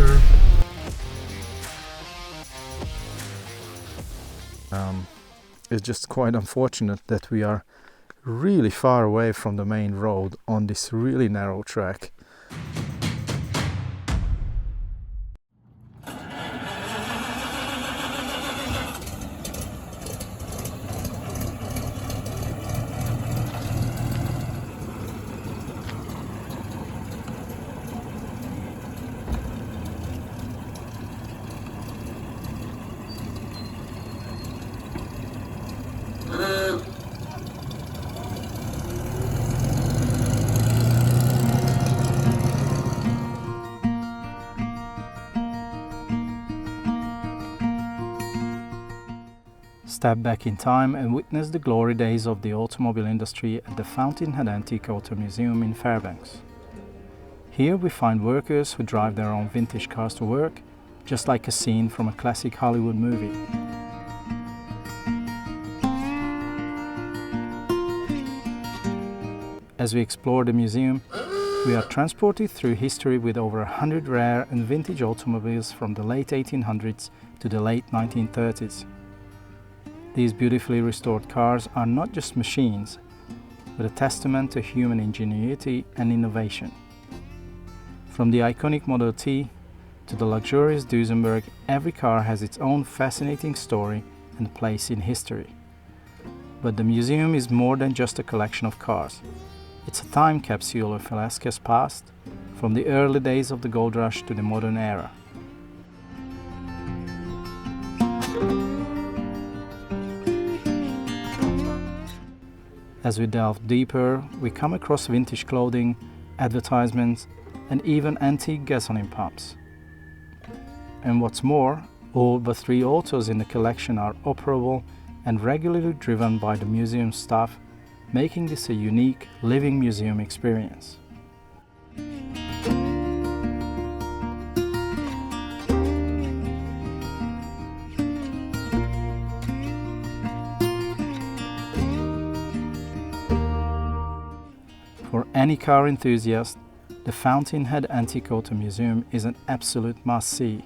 curve. It's just quite unfortunate that we are really far away from the main road on this really narrow track. Step back in time and witness the glory days of the automobile industry at the Fountainhead Antique Auto Museum in Fairbanks. Here we find workers who drive their own vintage cars to work, just like a scene from a classic Hollywood movie. As we explore the museum, we are transported through history with over 100 rare and vintage automobiles from the late 1800s to the late 1930s. These beautifully restored cars are not just machines, but a testament to human ingenuity and innovation. From the iconic Model T to the luxurious Duesenberg, every car has its own fascinating story and place in history. But the museum is more than just a collection of cars. It's a time capsule of Alaska's past, from the early days of the gold rush to the modern era. As we delve deeper, we come across vintage clothing, advertisements, and even antique gasoline pumps. And what's more, all but 3 autos in the collection are operable and regularly driven by the museum staff, making this a unique, living museum experience. For any car enthusiast, the Fountainhead Antique Auto Museum is an absolute must-see.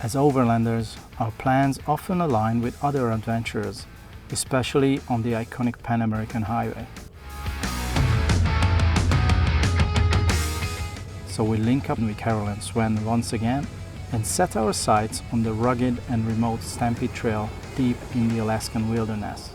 As overlanders, our plans often align with other adventurers, especially on the iconic Pan American Highway. So we link up with Carol and Sven once again and set our sights on the rugged and remote Stampede Trail deep in the Alaskan wilderness.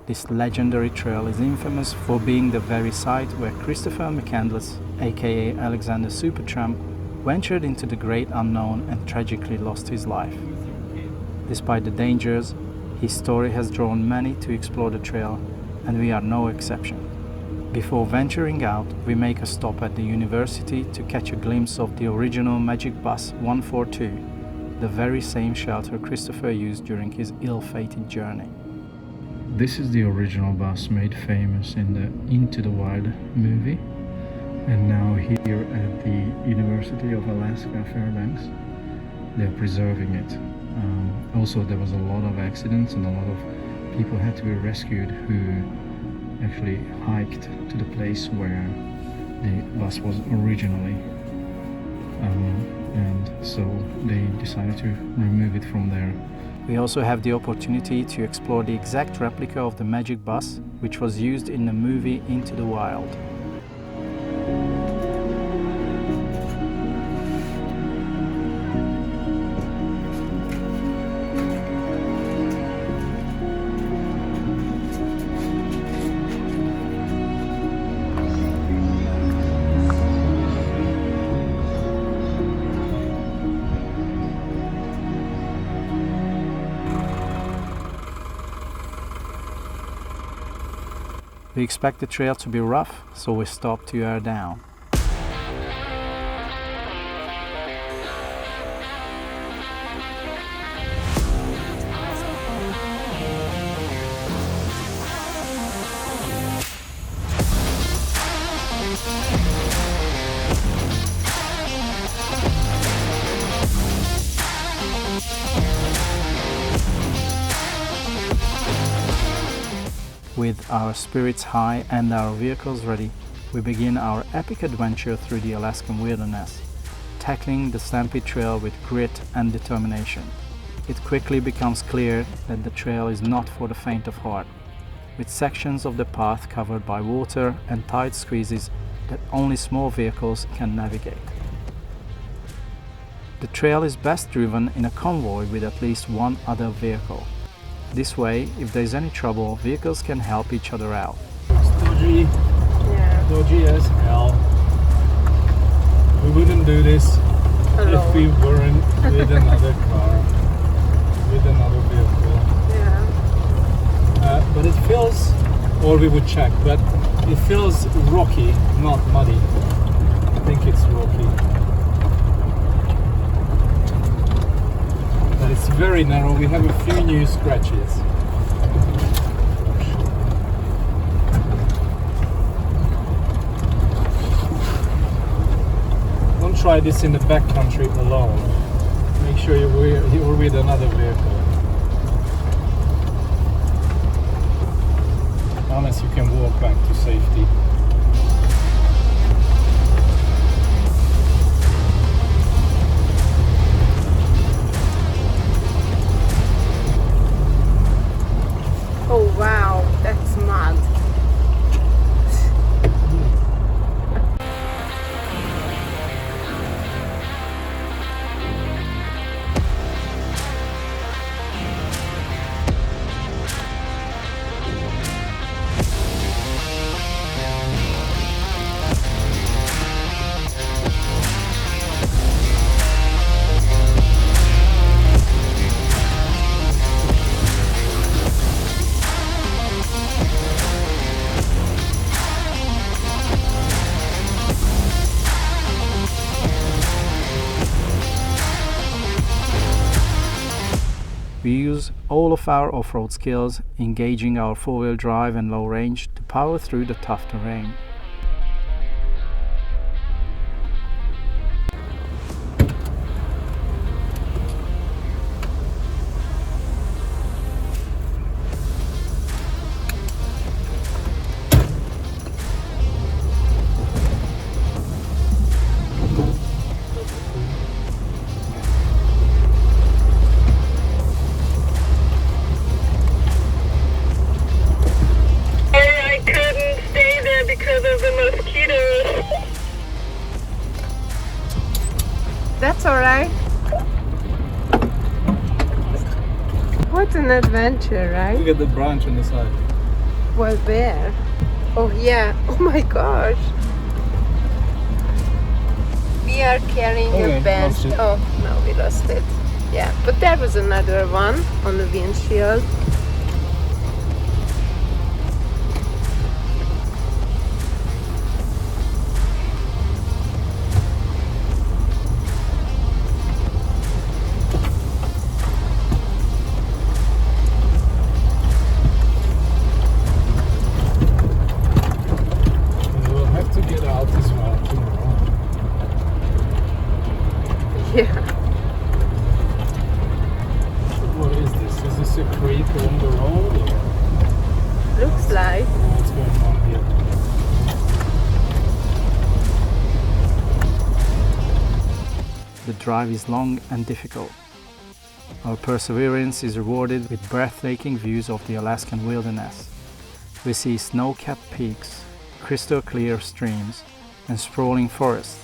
This legendary trail is infamous for being the very site where Christopher McCandless, aka Alexander Supertramp, ventured into the great unknown and tragically lost his life. Despite the dangers, his story has drawn many to explore the trail, and we are no exception. Before venturing out, we make a stop at the university to catch a glimpse of the original Magic Bus 142, the very same shelter Christopher used during his ill-fated journey. This is the original bus made famous in the Into the Wild movie. And now here at the University of Alaska, Fairbanks, they're preserving it. Also, there was a lot of accidents and a lot of people had to be rescued who actually hiked to the place where the bus was originally. And so they decided to remove it from there. We also have the opportunity to explore the exact replica of the Magic Bus, which was used in the movie Into the Wild. We expect the trail to be rough, so we stop to air down. With our spirits high and our vehicles ready, we begin our epic adventure through the Alaskan wilderness, tackling the Stampede Trail with grit and determination. It quickly becomes clear that the trail is not for the faint of heart, with sections of the path covered by water and tight squeezes that only small vehicles can navigate. The trail is best driven in a convoy with at least one other vehicle. This way, if there is any trouble, vehicles can help each other out. It's dodgy, dodgy as hell. We wouldn't do this if we weren't with another car, with another vehicle. But it feels, or we would check, but it feels rocky, not muddy. I think it's rocky. But it's very narrow. We have a few new scratches. Don't try this in the backcountry alone. Make sure you're with another vehicle. Unless you can walk back to safety. Oh wow, that's mud. We use all of our off-road skills, engaging our four-wheel drive and low range to power through the tough terrain. That's alright. What an adventure, right? Look at the branch on the side. Well, there. Oh yeah. Oh my gosh. We are carrying a bench. Oh no, we lost it. Yeah, but there was another one on the windshield. Yeah. What is this? Is this a creek along the road? Or? Looks like. What's going on here? The drive is long and difficult. Our perseverance is rewarded with breathtaking views of the Alaskan wilderness. We see snow-capped peaks, crystal clear streams, and sprawling forests,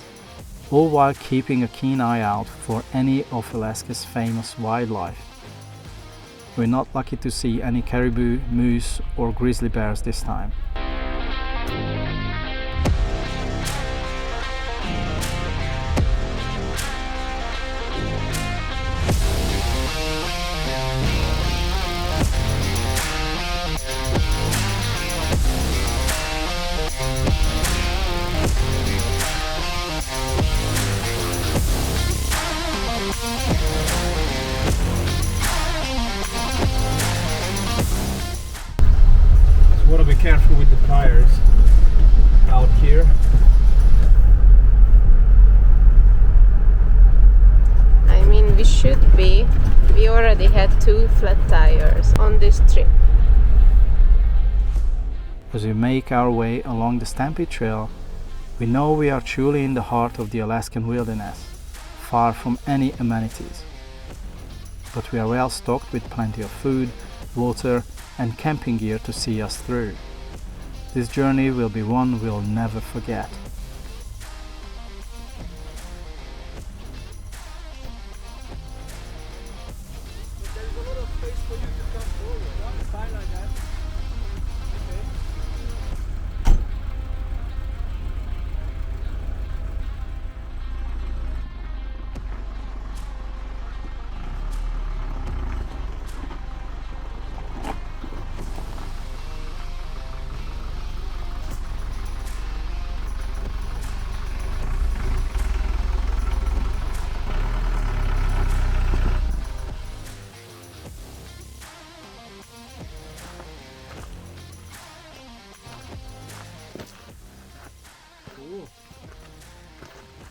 all while keeping a keen eye out for any of Alaska's famous wildlife. We're not lucky to see any caribou, moose, or grizzly bears this time. Want to be careful with the tires out here. I mean, we should be. We already had 2 flat tires on this trip. As we make our way along the Stampede Trail, we know we are truly in the heart of the Alaskan wilderness, far from any amenities. But we are well stocked with plenty of food, water, and camping gear to see us through. This journey will be one we'll never forget.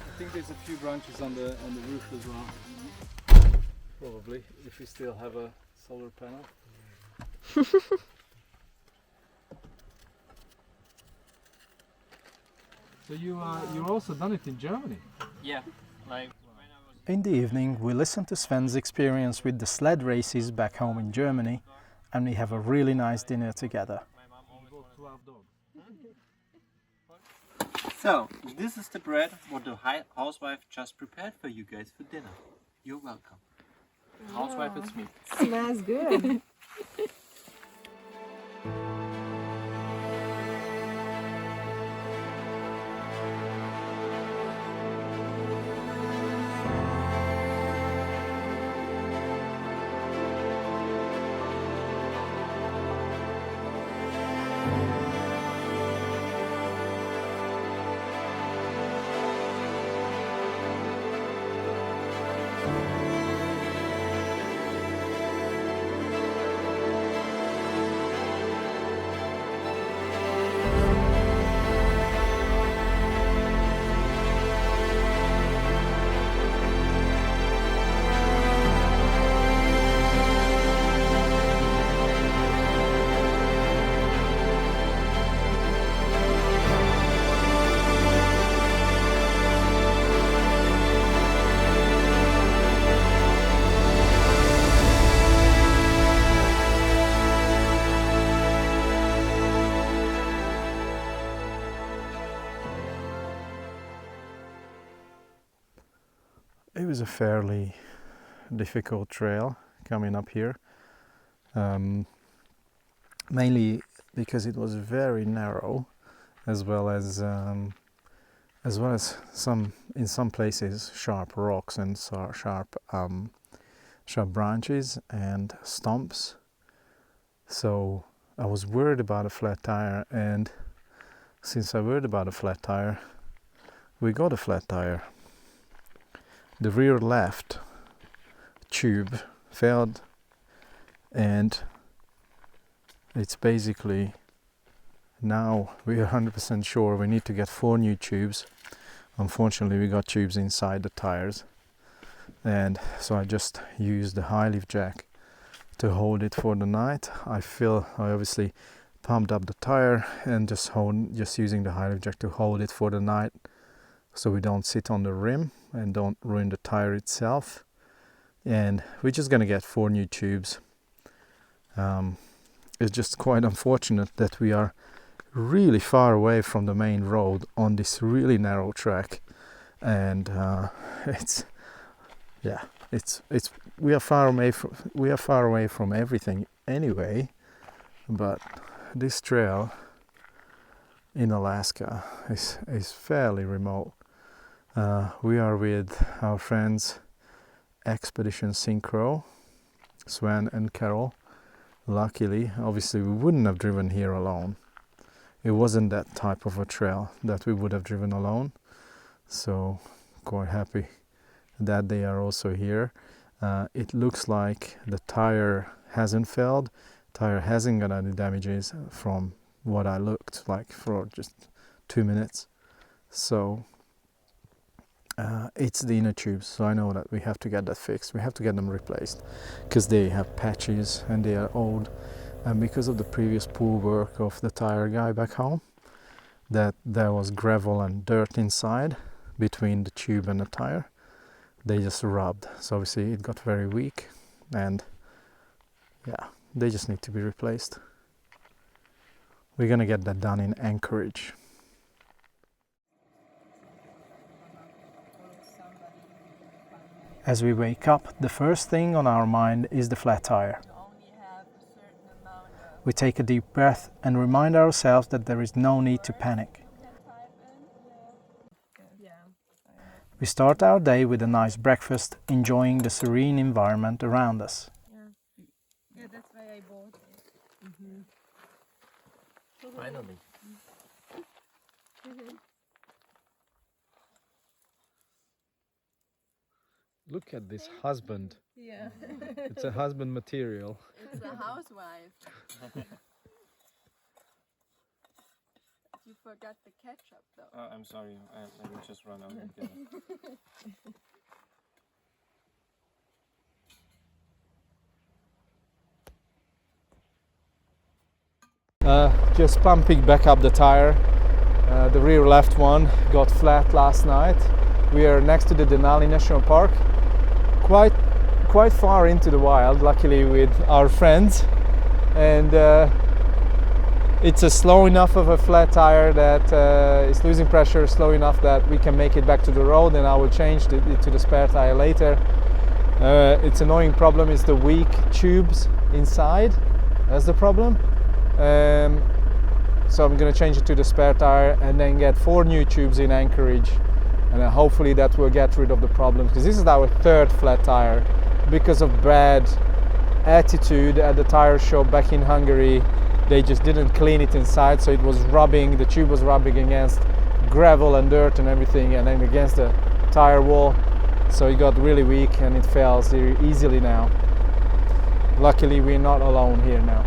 I think there's a few branches on the roof as well. Probably, if you still have a solar panel. So you also done it in Germany? Yeah, like In the evening, we listen to Sven's experience with the sled races back home in Germany, and we have a really nice dinner together. so. This is the bread what the housewife just prepared for you guys for dinner. You're welcome. Housewife, it's me. Smells good. It was a fairly difficult trail coming up here, mainly because it was very narrow, as well as some in some places sharp rocks and sharp branches and stumps. So I was worried about a flat tire, and since I worried about a flat tire, we got a flat tire. The rear left tube failed, and it's basically, now we are 100% sure we need to get 4 new tubes. Unfortunately, we got tubes inside the tires, and so I just used the high lift jack to hold it for the night. I obviously pumped up the tire and just using the high lift jack to hold it for the night, so we don't sit on the rim and don't ruin the tire itself. And we're just gonna get 4 new tubes. It's just quite unfortunate that we are really far away from the main road on this really narrow track, and we are far away from everything anyway. But this trail in Alaska is fairly remote. We are with our friends Expedition Synchro, Sven and Carol. Luckily, obviously we wouldn't have driven here alone. It wasn't that type of a trail that we would have driven alone, so quite happy that they are also here. It looks like the tire hasn't failed, tire hasn't got any damages from what I looked like for just 2 minutes. So it's the inner tubes, so I know that we have to get that fixed. We have to get them replaced because they have patches and they are old. and because of the previous poor work of the tire guy back home, that there was gravel and dirt inside between the tube and the tire, they just rubbed. So obviously it got very weak, and yeah, they just need to be replaced. We're gonna get that done in Anchorage. As we wake up, the first thing on our mind is the flat tire. We take a deep breath and remind ourselves that there is no need to panic. We start our day with a nice breakfast, enjoying the serene environment around us. Yeah, that's why I bought it. Finally. Look at this husband. Yeah. It's a husband material. It's a housewife. You forgot the ketchup though. I'm sorry, I will just run out of dinner. Just pumping back up the tire. The rear left one got flat last night. We are next to the Denali National Park, quite far into the wild, luckily with our friends, and it's a slow enough of a flat tire that it's losing pressure slow enough that we can make it back to the road, and I will change it to the spare tire later. It's annoying problem is the weak tubes inside. That's the problem. So I'm going to change it to the spare tire and then get 4 new tubes in Anchorage, and hopefully that will get rid of the problem, because this is our 3rd flat tire because of bad attitude at the tire shop back in Hungary. They just didn't clean it inside, so it was rubbing, the tube was rubbing against gravel and dirt and everything, and then against the tire wall, so it got really weak and it fails easily now. Luckily we're not alone here now.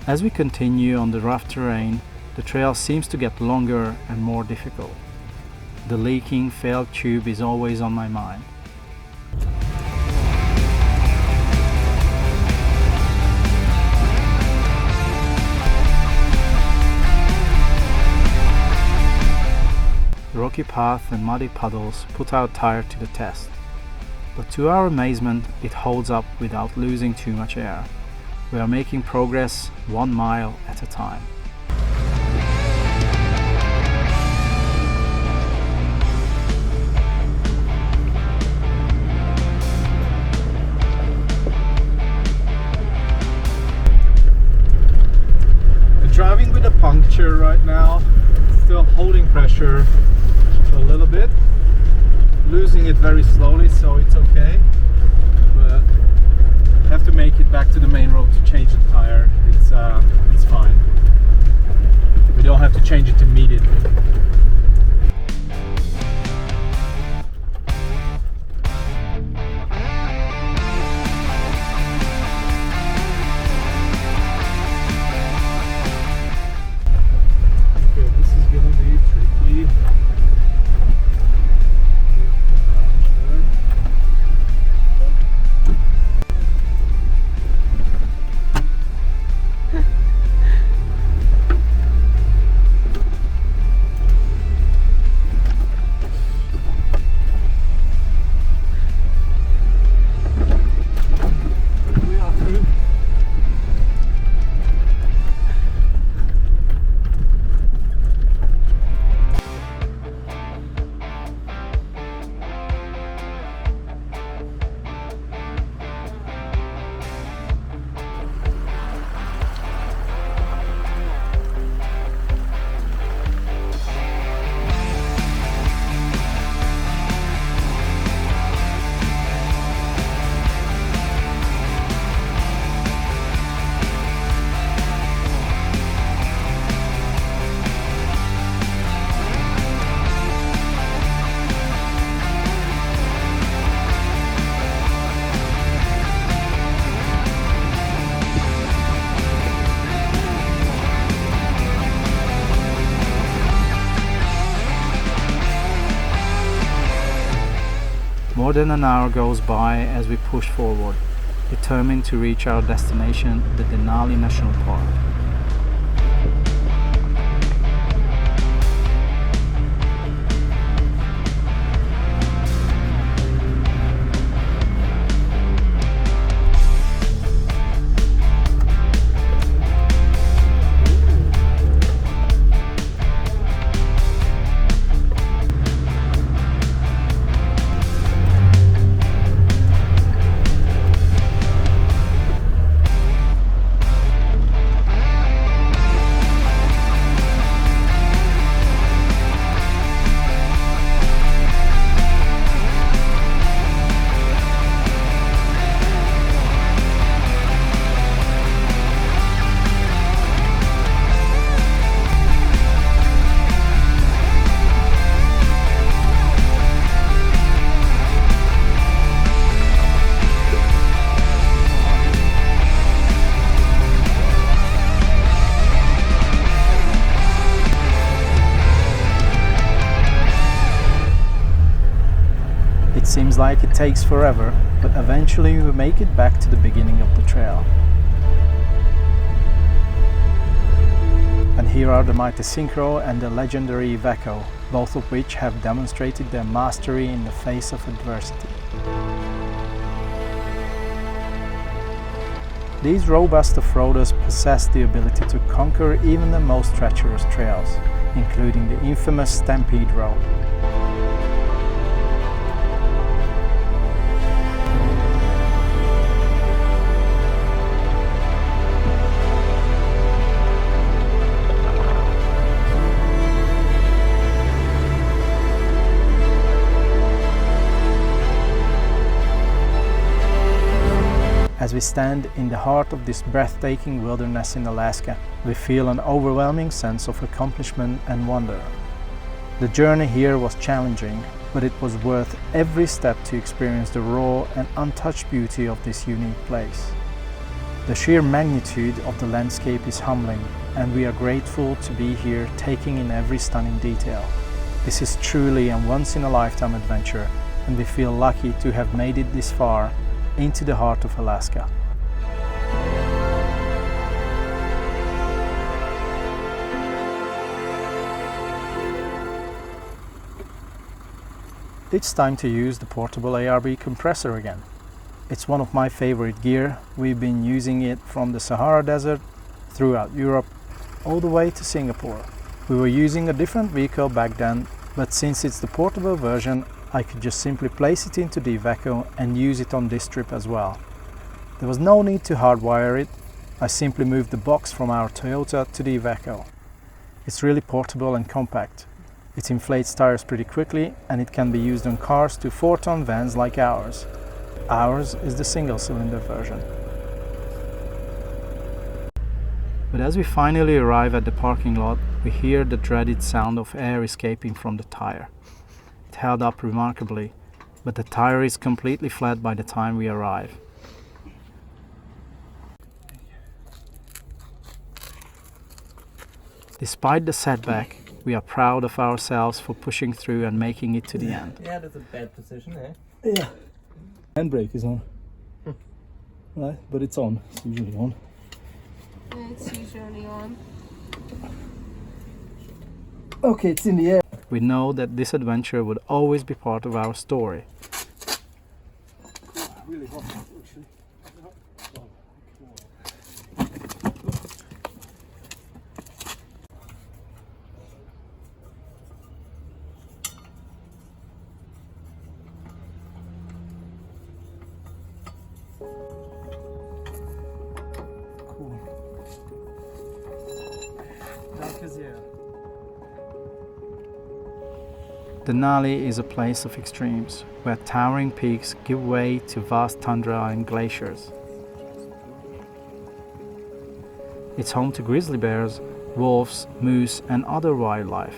As we continue on the rough terrain, the trail seems to get longer and more difficult. The leaking, failed tube is always on my mind. The rocky path and muddy puddles put our tire to the test, but to our amazement it holds up without losing too much air. We are making progress 1 mile at a time. Driving with a puncture right now, still holding pressure a little bit, losing it very slowly, so it's okay, but have to make it back to the main road to change the tire. It's fine. We don't have to change it immediately. Okay, this is gonna be tricky. More than an hour goes by as we push forward, determined to reach our destination, the Denali National Park. It seems like it takes forever, but eventually we make it back to the beginning of the trail. And here are the mighty Synchro and the legendary Iveco, both of which have demonstrated their mastery in the face of adversity. These robust off-roaders possess the ability to conquer even the most treacherous trails, including the infamous Stampede Road. As we stand in the heart of this breathtaking wilderness in Alaska, we feel an overwhelming sense of accomplishment and wonder. The journey here was challenging, but it was worth every step to experience the raw and untouched beauty of this unique place. The sheer magnitude of the landscape is humbling, and we are grateful to be here taking in every stunning detail. This is truly a once-in-a-lifetime adventure, and we feel lucky to have made it this far into the heart of Alaska. It's time to use the portable ARB compressor again. It's one of my favorite gear. We've been using it from the Sahara Desert, throughout Europe, all the way to Singapore. We were using a different vehicle back then, but since it's the portable version, I could just simply place it into the Iveco and use it on this trip as well. There was no need to hardwire it. I simply moved the box from our Toyota to the Iveco. It's really portable and compact. It inflates tires pretty quickly, and it can be used on cars to 4-ton vans like ours. Ours is the single-cylinder version. But as we finally arrive at the parking lot, we hear the dreaded sound of air escaping from the tire. It held up remarkably, but the tire is completely flat by the time we arrive. Despite the setback, we are proud of ourselves for pushing through and making it to the end. Yeah, that's a bad position, eh? Yeah. Handbrake is on. Right, but it's on. It's usually on. Yeah, it's usually on. Okay, it's in the air. We know that this adventure would always be part of our story. Really hot, actually. Cool. Denali is a place of extremes, where towering peaks give way to vast tundra and glaciers. It's home to grizzly bears, wolves, moose, and other wildlife.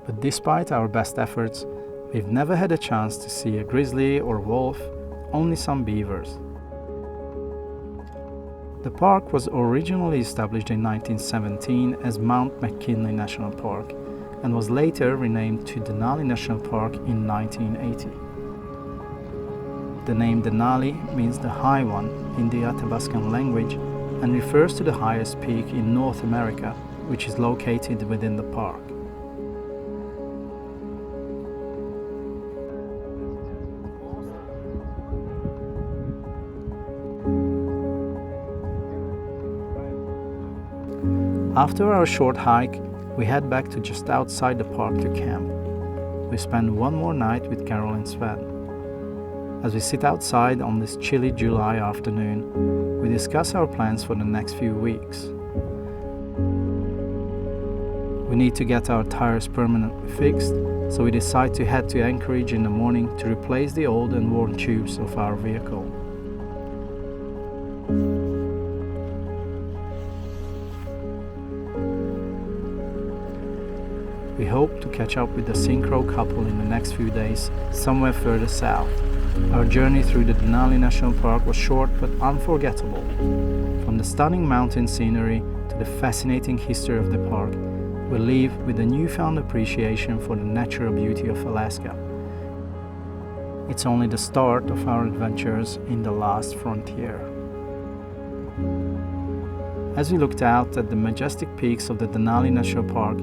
But despite our best efforts, we've never had a chance to see a grizzly or wolf, only some beavers. The park was originally established in 1917 as Mount McKinley National Park, and was later renamed to Denali National Park in 1980. The name Denali means the high one in the Athabascan language and refers to the highest peak in North America, which is located within the park. After our short hike, we head back to just outside the park to camp. We spend one more night with Carol and Sven. As we sit outside on this chilly July afternoon, we discuss our plans for the next few weeks. We need to get our tires permanently fixed, so we decide to head to Anchorage in the morning to replace the old and worn tubes of our vehicle. We hope to catch up with the Synchro couple in the next few days, somewhere further south. Our journey through the Denali National Park was short but unforgettable. From the stunning mountain scenery to the fascinating history of the park, we leave with a newfound appreciation for the natural beauty of Alaska. It's only the start of our adventures in the last frontier. As we looked out at the majestic peaks of the Denali National Park,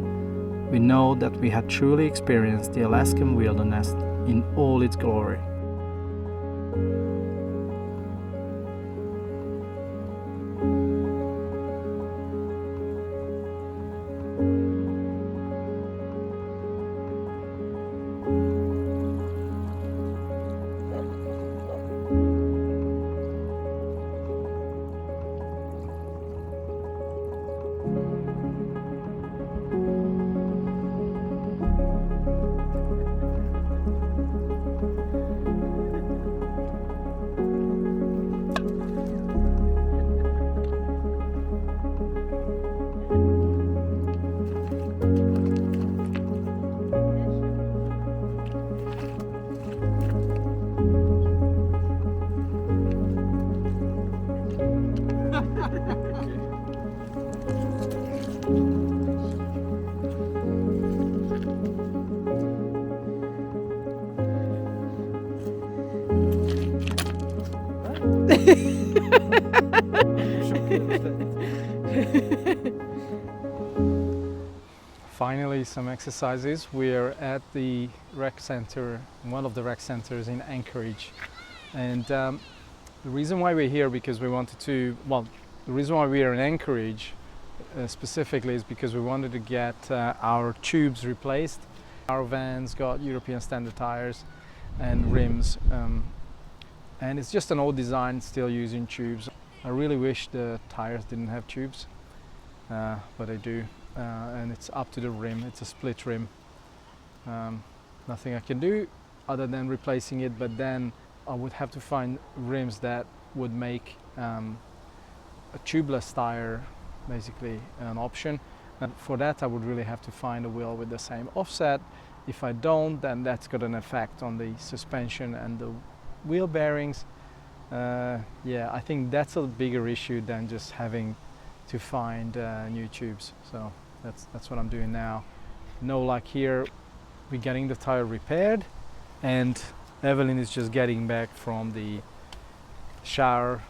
we know that we had truly experienced the Alaskan wilderness in all its glory. Finally, some exercises. We're at the rec center, one of the rec centers in Anchorage, and the reason why we're here, because we wanted to, the reason why we are in Anchorage specifically is because we wanted to get our tubes replaced. Our vans got European standard tires and rims, and it's just an old design still using tubes. I really wish the tires didn't have tubes, but they do, and it's up to the rim. It's a split rim. Nothing I can do other than replacing it, but then I would have to find rims that would make a tubeless tire basically an option, and for that I would really have to find a wheel with the same offset. If I don't, then that's got an effect on the suspension and the wheel bearings. Yeah, I think that's a bigger issue than just having to find new tubes. So that's what I'm doing now. No luck here. We're getting the tire repaired, and Evelyn is just getting back from the shower,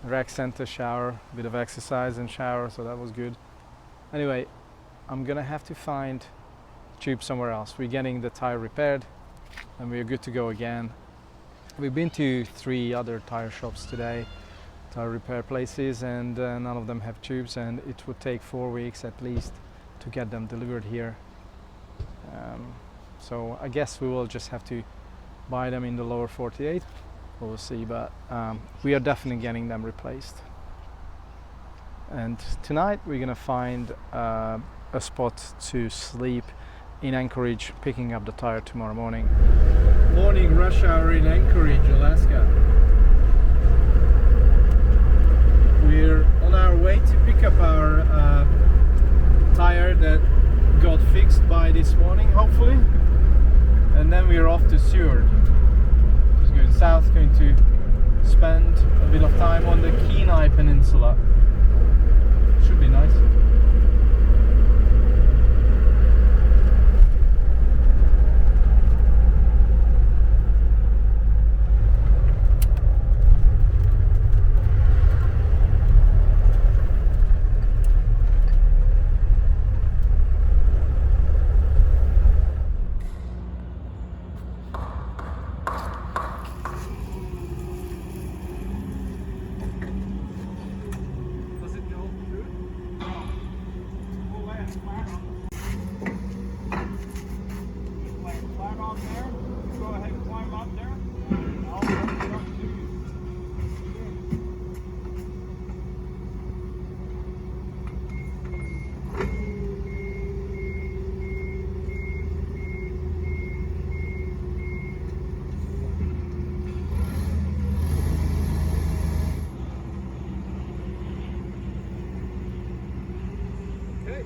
rec center shower, a bit of exercise and shower, so that was good. Anyway, I'm gonna have to find tube somewhere else. We're getting the tire repaired and we're good to go again. We've been to 3 other tire shops today, tire repair places, and none of them have tubes, and it would take 4 weeks at least to get them delivered here. So I guess we will just have to buy them in the lower 48. We'll see, but we are definitely getting them replaced. And tonight we're gonna find a spot to sleep in Anchorage, picking up the tire tomorrow morning. Morning rush hour in Anchorage, Alaska. We're on our way to pick up our tire that got fixed by this morning, hopefully, and then we're off to Seward. Just going south, going to spend a bit of time on the Kenai Peninsula. Should be nice. Does it go through? We'll lay it flat on. Just lay it flat on there. You go ahead and climb up there. And I'll work it up to you. Okay.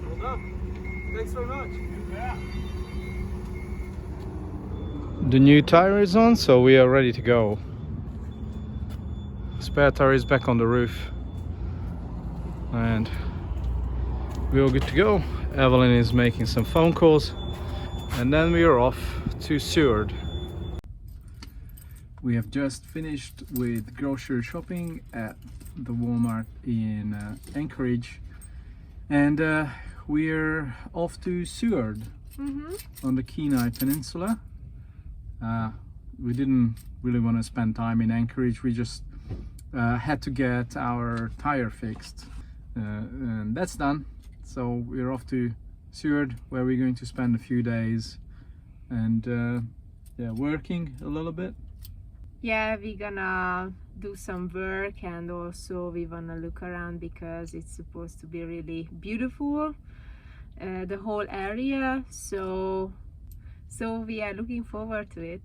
Well done. Thanks so much. You bet. The new tire is on, so we are ready to go. Spare tire is back on the roof. And we are good to go. Evelyn is making some phone calls. And then we are off to Seward. We have just finished with grocery shopping at the Walmart in Anchorage. And we're off to Seward on the Kenai Peninsula. We didn't really want to spend time in Anchorage. We just had to get our tire fixed. And that's done. So we're off to Seward, where we're going to spend a few days and yeah, working a little bit. Yeah, we're gonna do some work, and also we wanna look around because it's supposed to be really beautiful, the whole area. So we are looking forward to it.